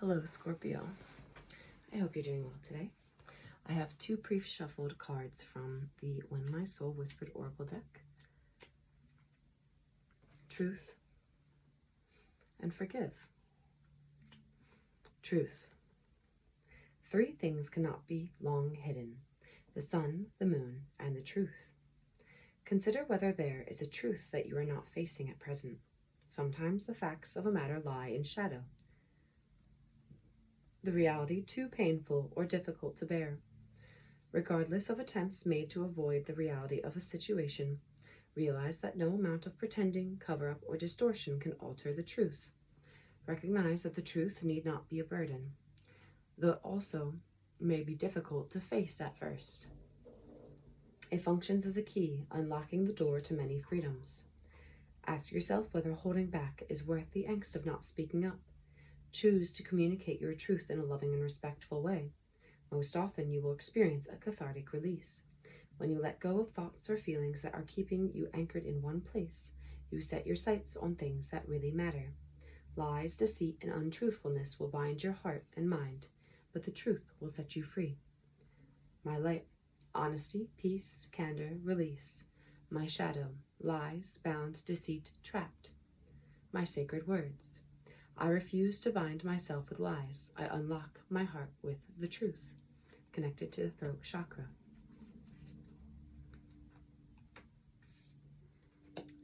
Hello, Scorpio. I hope you're doing well today. I have two pre-shuffled cards from the When My Soul Whispered Oracle deck. Truth and Forgive. Truth. 3 things cannot be long hidden: the sun, the moon, and the truth. Consider whether there is a truth that you are not facing at present. Sometimes the facts of a matter lie in shadow, the reality too painful or difficult to bear. Regardless of attempts made to avoid the reality of a situation, realize that no amount of pretending, cover-up, or distortion can alter the truth. Recognize that the truth need not be a burden, though it also may be difficult to face at first. It functions as a key, unlocking the door to many freedoms. Ask yourself whether holding back is worth the angst of not speaking up. Choose to communicate your truth in a loving and respectful way. Most often, you will experience a cathartic release. When you let go of thoughts or feelings that are keeping you anchored in one place, you set your sights on things that really matter. Lies, deceit, and untruthfulness will bind your heart and mind, but the truth will set you free. My light: honesty, peace, candor, release. My shadow: lies, bound, deceit, trapped. My sacred words: I refuse to bind myself with lies. I unlock my heart with the truth. Connected to the throat chakra.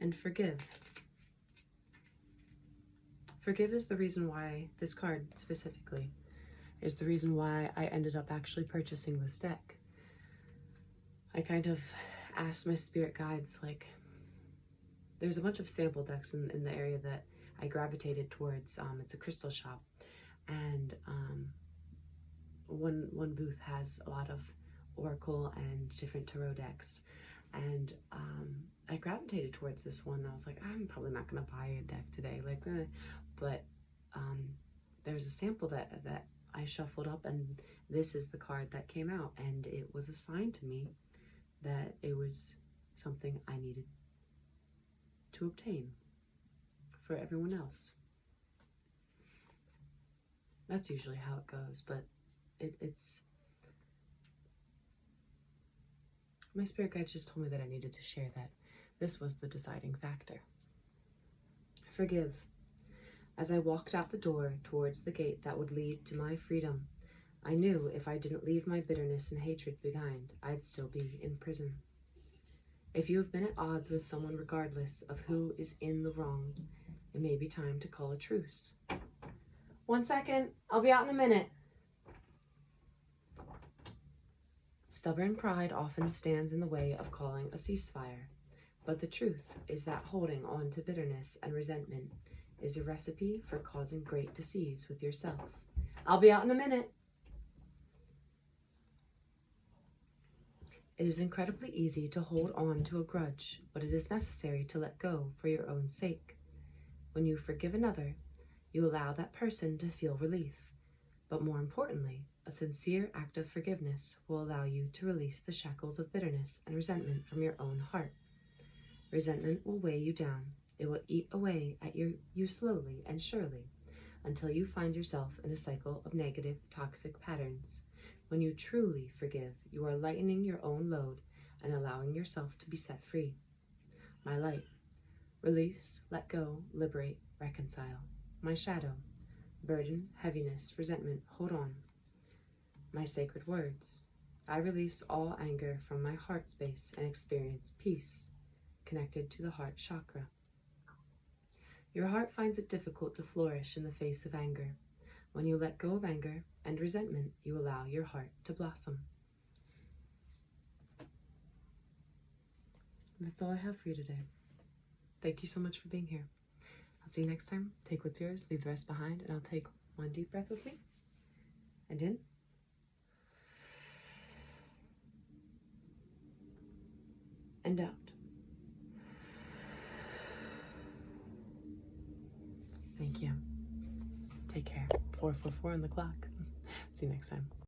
And forgive. Forgive is the reason why this card specifically is the reason why I ended up actually purchasing this deck. I kind of asked my spirit guides, like, there's a bunch of sample decks in the area that I gravitated towards. It's a crystal shop, and one booth has a lot of oracle and different tarot decks, and I gravitated towards this one. I was like, I'm probably not gonna buy a deck today, like, but there's a sample that I shuffled up, and this is the card that came out, and it was a sign to me that it was something I needed to obtain for everyone else. That's usually how it goes, but it's my spirit guides just told me that I needed to share that this was the deciding factor. Forgive. As I walked out the door towards the gate that would lead to my freedom, I knew if I didn't leave my bitterness and hatred behind, I'd still be in prison. If you have been at odds with someone, regardless of who is in the wrong, it may be time to call a truce. 1 second, I'll be out in a minute. Stubborn pride often stands in the way of calling a ceasefire, but the truth is that holding on to bitterness and resentment is a recipe for causing great disease with yourself. I'll be out in a minute. It is incredibly easy to hold on to a grudge, but it is necessary to let go for your own sake. When you forgive another, you allow that person to feel relief, but more importantly, a sincere act of forgiveness will allow you to release the shackles of bitterness and resentment from your own heart. Resentment will weigh you down. It will eat away at you slowly and surely until you find yourself in a cycle of negative, toxic patterns. When you truly forgive, you are lightening your own load and allowing yourself to be set free. My light: release, let go, liberate, reconcile. My shadow: burden, heaviness, resentment, hold on. My sacred words: I release all anger from my heart space and experience peace. Connected to the heart chakra. Your heart finds it difficult to flourish in the face of anger. When you let go of anger and resentment, you allow your heart to blossom. And that's all I have for you today. Thank you so much for being here. I'll see you next time. Take what's yours, leave the rest behind, and I'll take one deep breath with me. And in. And out. Thank you. Take care. 444 on the clock. See you next time.